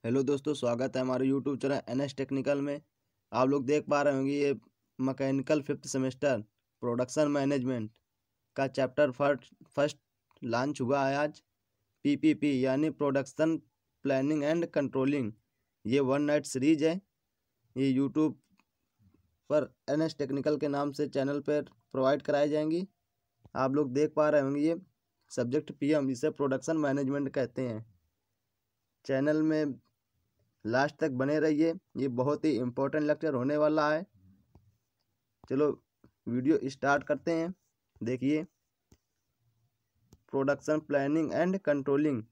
Hello दोस्तों, स्वागत है हमारे यूट्यूब चैनल एनएस टेक्निकल में। आप लोग देख पा रहे होंगे ये mechanical 5th semester production management का चैप्टर फर्स्ट लॉन्च हुआ है आज। पीपीपी यानी प्रोडक्शन प्लानिंग एंड कंट्रोलिंग। ये 1 नाइट सीरीज है। ये यूट्यूब पर एनएस टेक्निकल के नाम से चैनल पर प्रोवाइड कराई जाएंगी। आप लोग देख पा रहे होंगे ये सब्जेक्ट पीएम, इसे प्रोडक्शन मैनेजमेंट कहते हैं। चैनल में लास्ट तक बने रहिए, ये बहुत ही इम्पोर्टेंट लेक्चर होने वाला है। चलो वीडियो स्टार्ट करते हैं। देखिए, प्रोडक्शन प्लानिंग एंड कंट्रोलिंग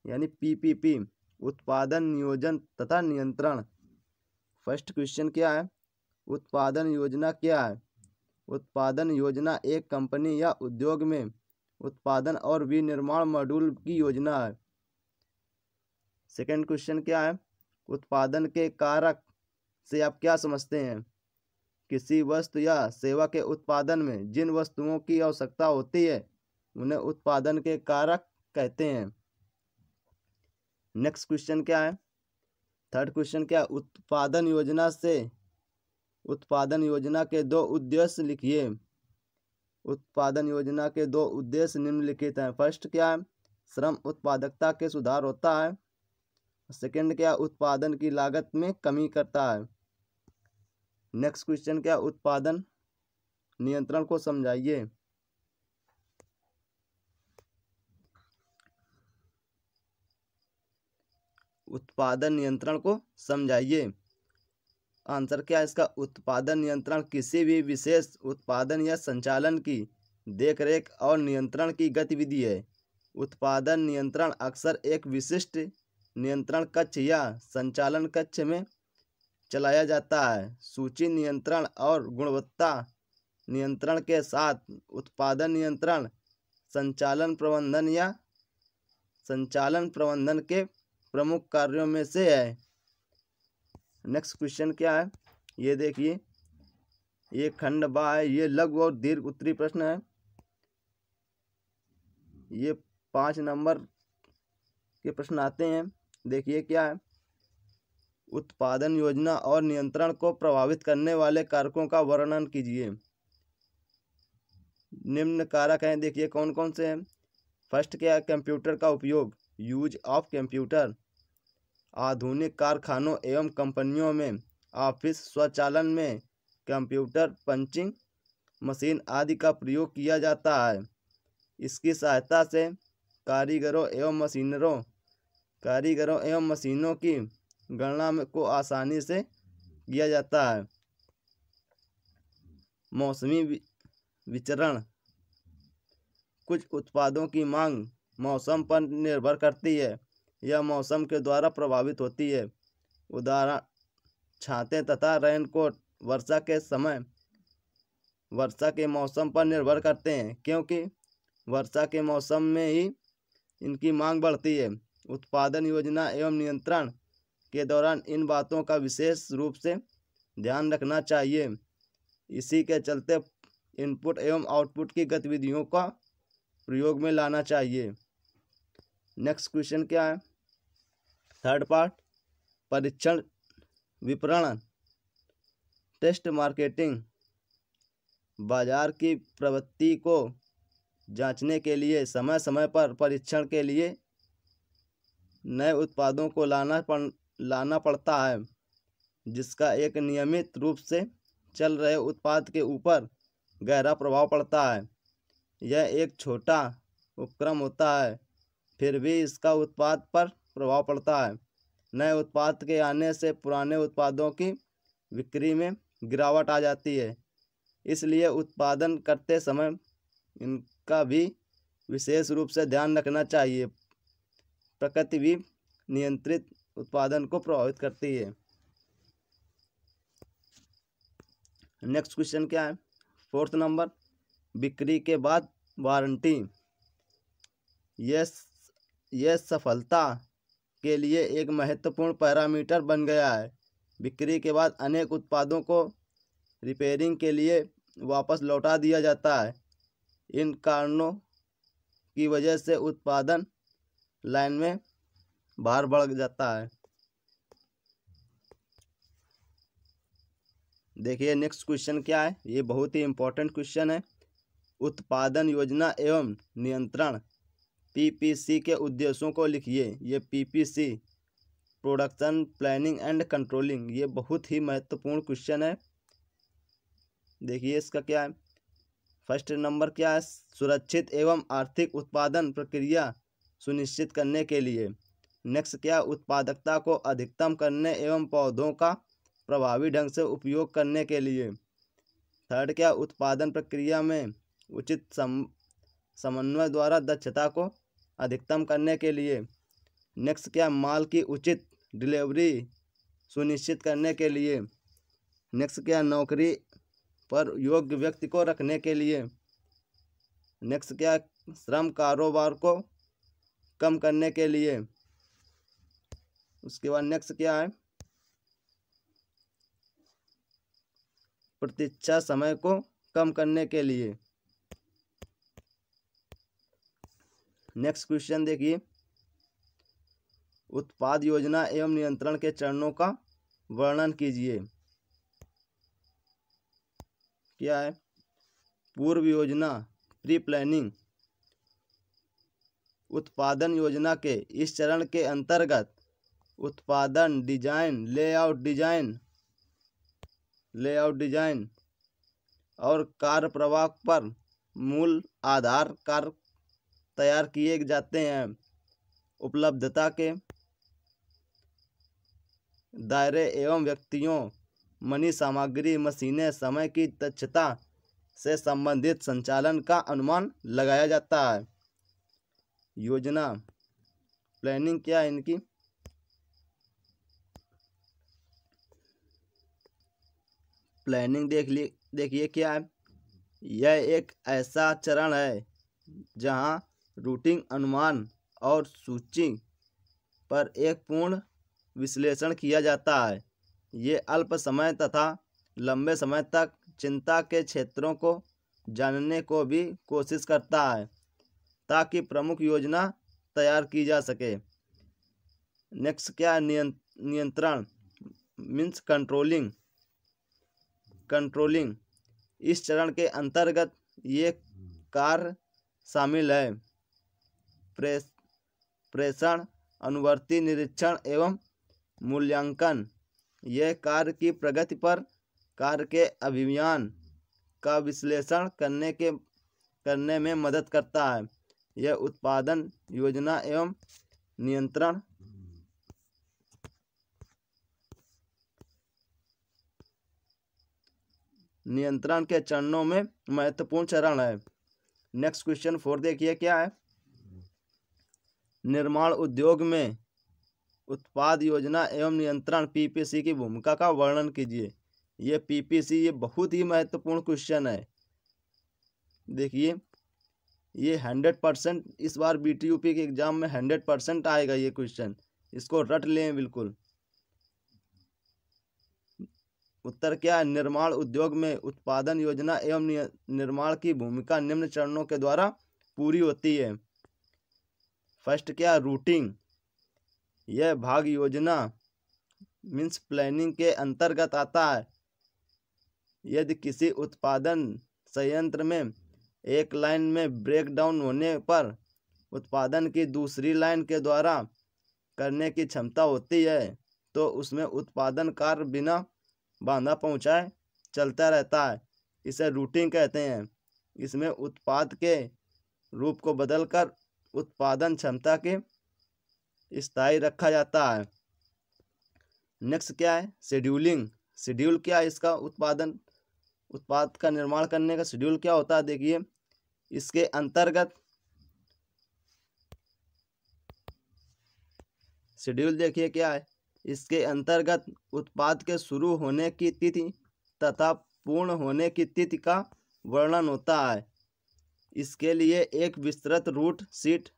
यानी पीपीपी, उत्पादन नियोजन तथा नियंत्रण। फर्स्ट क्वेश्चन क्या है? उत्पादन योजना क्या है? उत्पादन योजना एक कंपनी या उद्योग में उत्पादन और विनिर्माण मॉड्यूल की योजना है। सेकंड क्वेश्चन क्या है? उत्पादन के कारक से आप क्या समझते हैं? किसी वस्तु या सेवा के उत्पादन में जिन वस्तुओं की आवश्यकता होती है उन्हें उत्पादन के कारक कहते हैं। नेक्स्ट क्वेश्चन क्या है? थर्ड क्वेश्चन क्या? उत्पादन योजना के 2 उद्देश्य लिखिए। उत्पादन योजना के 2 उद्देश्य निम्नलिखित हैं। फर्स्ट क्या है? श्रम उत्पादकता के सुधार होता है। सेकंड क्या? उत्पादन की लागत में कमी करता है। नेक्स्ट क्वेश्चन क्या? उत्पादन नियंत्रण को समझाइए। उत्पादन नियंत्रण को समझाइए। आंसर क्या है इसका? उत्पादन नियंत्रण किसी भी विशेष उत्पादन या संचालन की देखरेख और नियंत्रण की गतिविधि है। उत्पादन नियंत्रण अक्सर एक विशिष्ट नियंत्रण कक्ष या संचालन कक्ष में चलाया जाता है। सूची नियंत्रण और गुणवत्ता नियंत्रण के साथ उत्पादन नियंत्रण संचालन प्रबंधन के प्रमुख कार्यों में से है। नेक्स्ट क्वेश्चन क्या है? ये देखिए, ये खंड बा है। ये लघु और दीर्घ उत्तरीय प्रश्न है। ये 5 नंबर के प्रश्न आते हैं। देखिए क्या है? उत्पादन योजना और नियंत्रण को प्रभावित करने वाले कारकों का वर्णन कीजिए। निम्न कारक हैं, देखिए कौन कौन से हैं। फर्स्ट क्या है? कंप्यूटर का उपयोग, यूज ऑफ कंप्यूटर। आधुनिक कारखानों एवं कंपनियों में ऑफिस स्वचालन में कंप्यूटर, पंचिंग मशीन आदि का प्रयोग किया जाता है। इसकी सहायता से कारीगरों एवं मशीनों की गणना को आसानी से किया जाता है। मौसमी विचरण। कुछ उत्पादों की मांग मौसम पर निर्भर करती है या मौसम के द्वारा प्रभावित होती है। उदाहरण, छाते तथा रेनकोट वर्षा के मौसम पर निर्भर करते हैं, क्योंकि वर्षा के मौसम में ही इनकी मांग बढ़ती है। उत्पादन योजना एवं नियंत्रण के दौरान इन बातों का विशेष रूप से ध्यान रखना चाहिए। इसी के चलते इनपुट एवं आउटपुट की गतिविधियों का प्रयोग में लाना चाहिए। नेक्स्ट क्वेश्चन क्या है? थर्ड पार्ट, परीक्षण विपणन टेस्ट मार्केटिंग। बाजार की प्रवृत्ति को जांचने के लिए समय समय पर परीक्षण के लिए नए उत्पादों को लाना पड़ता है, जिसका एक नियमित रूप से चल रहे उत्पाद के ऊपर गहरा प्रभाव पड़ता है। यह एक छोटा उपक्रम होता है, फिर भी इसका उत्पाद पर प्रभाव पड़ता है। नए उत्पाद के आने से पुराने उत्पादों की बिक्री में गिरावट आ जाती है, इसलिए उत्पादन करते समय इनका भी विशेष रूप से ध्यान रखना चाहिए। प्रकृति भी नियंत्रित उत्पादन को प्रभावित करती है। नेक्स्ट क्वेश्चन क्या है? फोर्थ नंबर, बिक्री के बाद वारंटी। यह सफलता के लिए एक महत्वपूर्ण पैरामीटर बन गया है। बिक्री के बाद अनेक उत्पादों को रिपेयरिंग के लिए वापस लौटा दिया जाता है। इन कारणों की वजह से उत्पादन लाइन में भार बढ़ जाता है। देखिए नेक्स्ट क्वेश्चन क्या है, ये बहुत ही इम्पोर्टेंट क्वेश्चन है। उत्पादन योजना एवं नियंत्रण पीपीसी के उद्देश्यों को लिखिए। ये PPC production planning and controlling, ये बहुत ही महत्वपूर्ण क्वेश्चन है। देखिए इसका क्या है, फर्स्ट नंबर क्या है, सुरक्षित एवं आर्थिक उत्पादन प्रक्रिया सुनिश्चित करने के लिए। नेक्स्ट क्या, उत्पादकता को अधिकतम करने एवं पौधों का प्रभावी ढंग से उपयोग करने के लिए। थर्ड क्या, उत्पादन प्रक्रिया में उचित समन्वय द्वारा दक्षता को अधिकतम करने के लिए। नेक्स्ट क्या, माल की उचित डिलीवरी सुनिश्चित करने के लिए। नेक्स्ट क्या, नौकरी पर योग्य व्यक्ति को रखने के लिए। नेक्स्ट क्या, श्रम कारोबार को कम करने के लिए। उसके बाद नेक्स्ट क्या है, प्रतीक्षा समय को कम करने के लिए। नेक्स्ट क्वेश्चन देखिए, उत्पाद योजना एवं नियंत्रण के चरणों का वर्णन कीजिए। क्या है, पूर्व योजना प्री प्लानिंग। उत्पादन योजना के इस चरण के अंतर्गत उत्पादन डिजाइन, लेआउट डिजाइन और कार्य प्रवाह पर मूल आधार कार्य तैयार किए जाते हैं। उपलब्धता के दायरे एवं व्यक्तियों, मनी सामग्री, मशीनें, समय की दक्षता से संबंधित संचालन का अनुमान लगाया जाता है। योजना प्लानिंग क्या है इनकी, प्लानिंग देखिए क्या है, यह एक ऐसा चरण है जहां रूटिंग अनुमान और सूची पर एक पूर्ण विश्लेषण किया जाता है। ये अल्प समय तथा लंबे समय तक चिंता के क्षेत्रों को जानने को भी कोशिश करता है ताकि प्रमुख योजना तैयार की जा सके। नेक्स्ट क्या, नियंत्रण मीन्स कंट्रोलिंग। इस चरण के अंतर्गत ये कार्य शामिल है, प्रेषण, अनुवर्ती निरीक्षण एवं मूल्यांकन। यह कार्य की प्रगति पर कार्य के अभियान का विश्लेषण करने में मदद करता है। यह उत्पादन योजना एवं नियंत्रण के चरणों में महत्वपूर्ण चरण है। नेक्स्ट क्वेश्चन 4 देखिए क्या है, निर्माण उद्योग में उत्पाद योजना एवं नियंत्रण पीपीसी की भूमिका का वर्णन कीजिए। ये पीपीसी ये बहुत ही महत्वपूर्ण क्वेश्चन है। देखिए ये 100% इस बार बीटीयूपी के एग्जाम में 100% आएगा ये क्वेश्चन, इसको रट लें बिल्कुल। उत्तर क्या है, निर्माण उद्योग में उत्पादन योजना एवं निर्माण की भूमिका निम्न चरणों के द्वारा पूरी होती है। फर्स्ट क्या, रूटिंग। यह भाग योजना मीन्स प्लानिंग के अंतर्गत आता है। यदि किसी उत्पादन संयंत्र में एक लाइन में ब्रेकडाउन होने पर उत्पादन की दूसरी लाइन के द्वारा करने की क्षमता होती है तो उसमें उत्पादन कार्य बिना बाधा पहुंचाए चलता रहता है। इसे रूटिंग कहते हैं। इसमें उत्पाद के रूप को बदलकर उत्पादन क्षमता के स्थायी रखा जाता है। नेक्स्ट क्या है, शेड्यूलिंग। शेड्यूल क्या है इसका, उत्पाद का निर्माण करने का शेड्यूल क्या होता है। देखिए इसके अंतर्गत शेड्यूल देखिए क्या है, इसके अंतर्गत उत्पाद के शुरू होने की तिथि तथा पूर्ण होने की तिथि का वर्णन होता है। इसके लिए एक विस्तृत रूट शीट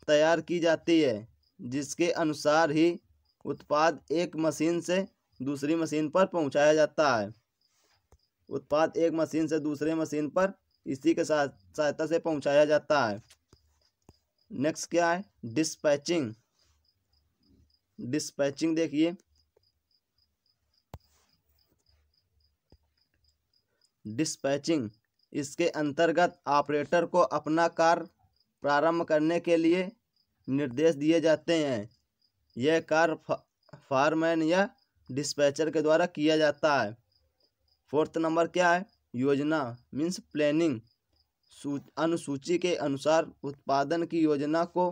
तैयार की जाती है जिसके अनुसार ही उत्पाद एक मशीन से दूसरी मशीन पर पहुंचाया जाता है। उत्पाद एक मशीन से दूसरे मशीन पर इसी के सहायता से पहुंचाया जाता है। नेक्स्ट क्या है, डिस्पैचिंग। देखिए डिस्पैचिंग। इसके अंतर्गत ऑपरेटर को अपना कार्य प्रारंभ करने के लिए निर्देश दिए जाते हैं। यह कार्य फायरमैन या डिस्पैचर के द्वारा किया जाता है। 4th नंबर क्या है? योजना मीन्स प्लानिंग। अनुसूची के अनुसार उत्पादन की योजना को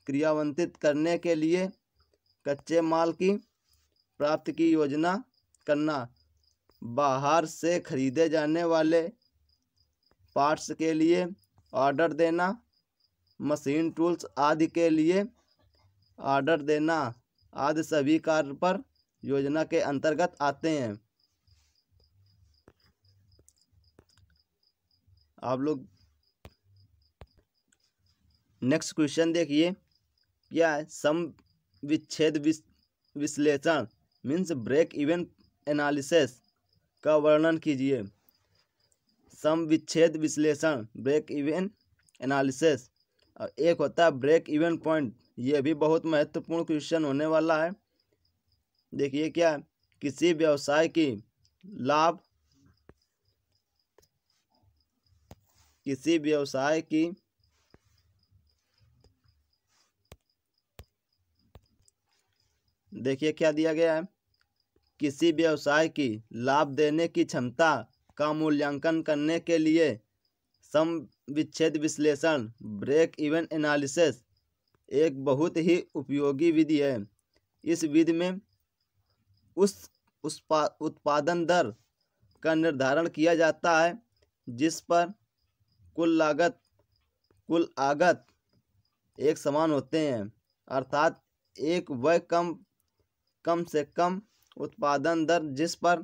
क्रियान्वित करने के लिए कच्चे माल की प्राप्ति की योजना करना, बाहर से खरीदे जाने वाले पार्ट्स के लिए ऑर्डर देना, मशीन टूल्स आदि के लिए ऑर्डर देना आदि सभी कार्य पर योजना के अंतर्गत आते हैं। आप लोग नेक्स्ट क्वेश्चन देखिए, क्या है? सम विच्छेद विश्लेषण मीन्स ब्रेक इवन एनालिसिस का वर्णन कीजिए। सम विच्छेद विश्लेषण ब्रेक इवन एनालिसिस, और एक होता है ब्रेक इवन पॉइंट। ये भी बहुत महत्वपूर्ण क्वेश्चन होने वाला है। देखिए क्या है? किसी व्यवसाय की देखिए क्या दिया गया है? किसी व्यवसाय की लाभ देने की क्षमता का मूल्यांकन करने के लिए सम विच्छेद विश्लेषण ब्रेक इवन एनालिसिस एक बहुत ही उपयोगी विधि है। इस विधि में उस उत्पादन दर का निर्धारण किया जाता है जिस पर कुल आगत एक समान होते हैं, अर्थात एक वह कम से कम उत्पादन दर जिस पर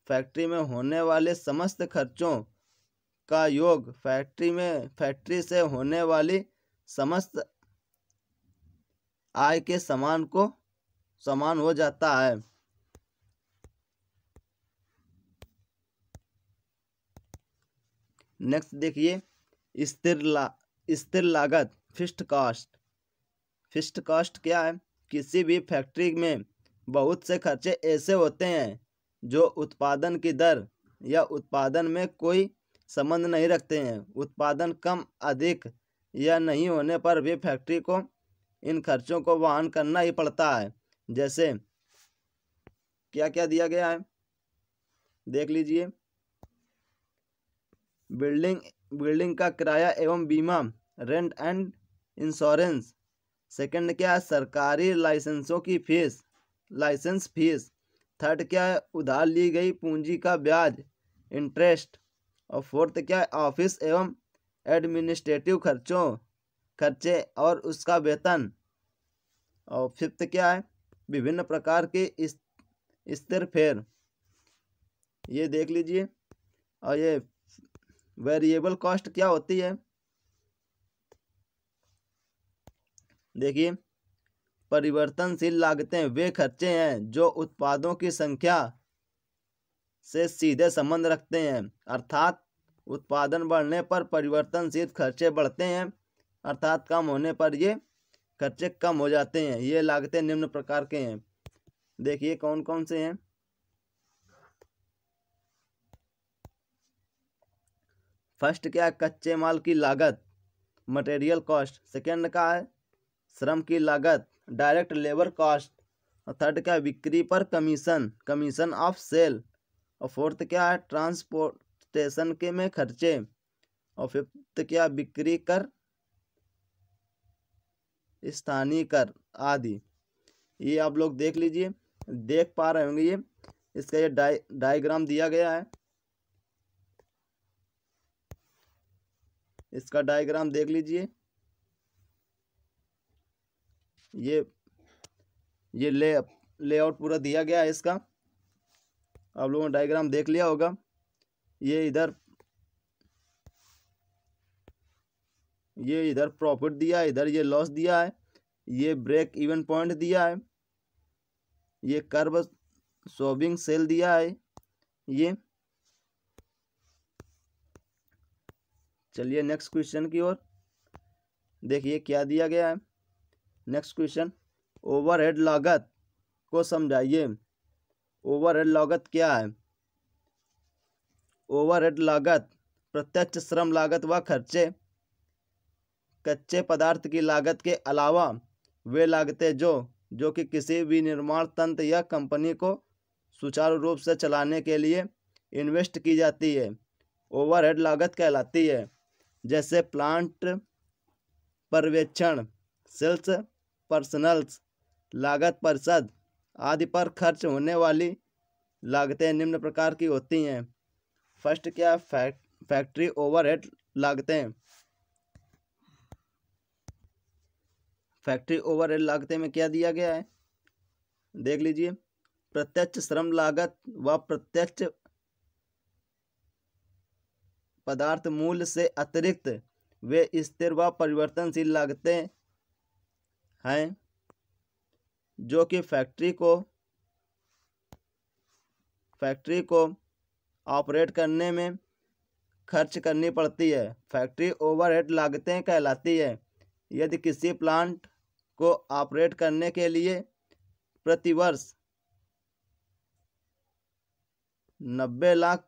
फैक्ट्री में होने वाले समस्त खर्चों का योग फैक्ट्री से होने वाली समस्त आय के समान हो जाता है। नेक्स्ट देखिए, स्थिर लागत फिक्स्ड कॉस्ट क्या है? किसी भी फैक्ट्री में बहुत से खर्चे ऐसे होते हैं जो उत्पादन की दर या उत्पादन में कोई संबंध नहीं रखते हैं। उत्पादन कम अधिक या नहीं होने पर भी फैक्ट्री को इन खर्चों को वहन करना ही पड़ता है। जैसे क्या क्या दिया गया है देख लीजिए। बिल्डिंग का किराया एवं बीमा, रेंट एंड इंश्योरेंस। सेकंड क्या है? सरकारी लाइसेंसों की लाइसेंस फीस। थर्ड क्या है? उधार ली गई पूंजी का ब्याज, इंटरेस्ट। और फोर्थ क्या है? ऑफिस एवं एडमिनिस्ट्रेटिव खर्चे और उसका वेतन। और फिफ्थ क्या है? विभिन्न प्रकार के स्थिर फेर, ये देख लीजिए। और ये वेरिएबल कॉस्ट क्या होती है? देखिए, परिवर्तनशील लागतें वे खर्चे हैं जो उत्पादों की संख्या से सीधे संबंध रखते हैं, अर्थात उत्पादन बढ़ने पर परिवर्तनशील खर्चे बढ़ते हैं, अर्थात कम होने पर ये खर्चे कम हो जाते हैं। ये लागतें निम्न प्रकार के हैं। देखिए कौन कौन से हैं। फर्स्ट क्या है? कच्चे माल की लागत, मटेरियल कॉस्ट। सेकंड का है श्रम की लागत, डायरेक्ट लेबर कॉस्ट। और थर्ड क्या है? बिक्री पर कमीशन ऑफ सेल। और फोर्थ क्या है? ट्रांसपोर्टेशन के में खर्चे। और फिफ्थ क्या? बिक्री कर, स्थानीय कर आदि। ये आप लोग देख लीजिए, देख पा रहे होंगे। ये इसका ये डायग्राम दिया गया है। इसका डायग्राम देख लीजिए। ये लेआउट पूरा दिया गया है इसका। आप लोगों ने डायग्राम देख लिया होगा। ये इधर प्रॉफिट दिया है, इधर ये लॉस दिया है, ये ब्रेक इवन पॉइंट दिया है, ये कर्व शोविंग सेल दिया है। ये चलिए नेक्स्ट क्वेश्चन की ओर देखिए क्या दिया गया है। नेक्स्ट क्वेश्चन, ओवरहेड लागत को समझाइए। ओवरहेड लागत क्या है? ओवरहेड लागत प्रत्यक्ष श्रम लागत व खर्चे कच्चे पदार्थ की लागत के अलावा वे लागतें जो कि किसी भी निर्माण तंत्र या कंपनी को सुचारू रूप से चलाने के लिए इन्वेस्ट की जाती है, ओवरहेड लागत कहलाती है। जैसे प्लांट पर्यवेक्षण, सेल्स पर्सनल्स, लागत परिषद आदि पर खर्च होने वाली लागतें निम्न प्रकार की होती हैं। फर्स्ट क्या, फैक्ट्री ओवरहेड लागतें। फैक्ट्री ओवरहेड लागतें में क्या दिया गया है, देख लीजिए। प्रत्यक्ष श्रम लागत व प्रत्यक्ष पदार्थ मूल्य से अतिरिक्त वे स्थिर व परिवर्तनशील लागतें हैं जो कि फैक्ट्री को ऑपरेट करने में खर्च करनी पड़ती है। फैक्ट्री ओवरहेड लागतें कहलाती है यदि किसी प्लांट को ऑपरेट करने के लिए प्रतिवर्ष 90 लाख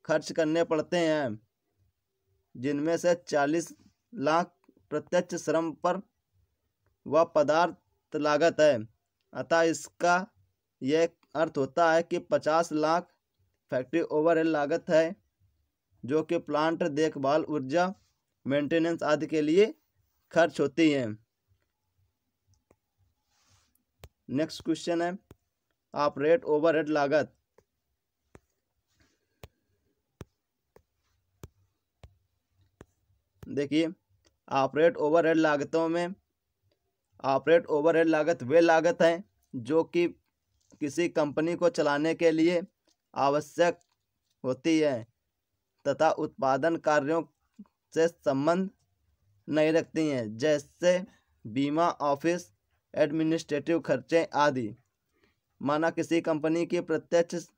खर्च करने पड़ते हैं, जिनमें से 40 लाख प्रत्यक्ष श्रम पर व पदार्थ लागत है। अतः इसका यह अर्थ होता है कि 50 लाख फैक्ट्री ओवरहेड लागत है जो कि प्लांट देखभाल, ऊर्जा, मेंटेनेंस आदि के लिए खर्च होती है। नेक्स्ट क्वेश्चन है ऑपरेट ओवरहेड लागत। देखिए, ऑपरेट ओवरहेड लागतों में ऑपरेट ओवरहेड लागत वे लागत हैं जो कि किसी कंपनी को चलाने के लिए आवश्यक होती है तथा उत्पादन कार्यों से संबंध नहीं रखती हैं, जैसे बीमा, ऑफिस, एडमिनिस्ट्रेटिव खर्चे आदि। माना किसी कंपनी की प्रत्यक्ष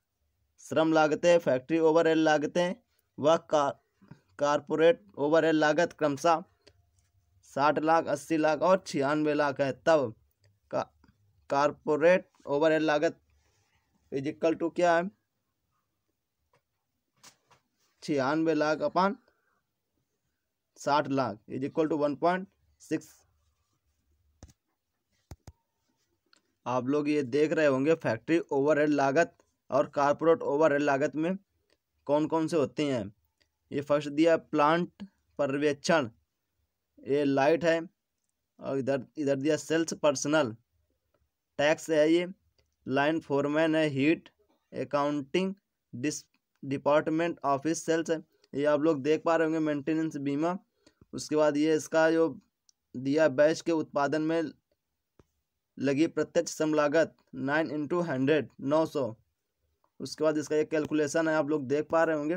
श्रम लागतें, फैक्ट्री ओवरहेड लागतें व कारपोरेट ओवरहेड लागत क्रमशः 60 लाख, 80 लाख और 96 लाख है। तब कारपोरेट ओवरहेड लागत इज इक्वल टू क्या है, 96 लाख अपन 60 लाख इज इक्वल टू 1.6। आप लोग ये देख रहे होंगे फैक्ट्री ओवरहेड लागत और कारपोरेट ओवरहेड लागत में कौन कौन से होती हैं। ये फर्स्ट दिया प्लांट पर्यवेक्षण, ये लाइट है, और इधर दिया सेल्स पर्सनल, टैक्स है, ये लाइन फोरमैन है, heat, accounting department, office sales है, ये आप लोग देख पा रहे होंगे, मेंटेनेंस, बीमा। उसके बाद ये इसका जो दिया बैच के उत्पादन में लगी प्रत्यक्ष श्रम लागत 9 × 100 900। उसके बाद इसका ये कैलकुलेशन है, आप लोग देख पा रहे होंगे।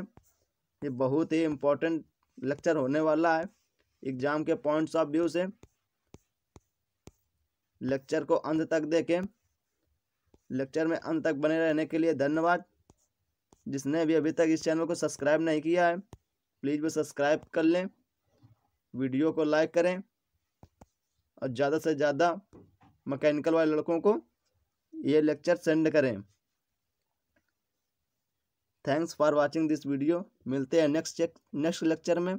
ये बहुत ही इम्पोर्टेंट लेक्चर होने वाला है एग्जाम के पॉइंट्स ऑफ व्यू से। लेक्चर को अंत तक देखें। लेक्चर में अंत तक बने रहने के लिए धन्यवाद। जिसने भी अभी तक इस चैनल को सब्सक्राइब नहीं किया है प्लीज़ वो सब्सक्राइब कर लें, वीडियो को लाइक करें और ज़्यादा से ज़्यादा मैकेनिकल वाले लड़कों को ये लेक्चर सेंड करें। Thanks for watching this video. मिलते हैं नेक्स्ट लेक्चर में।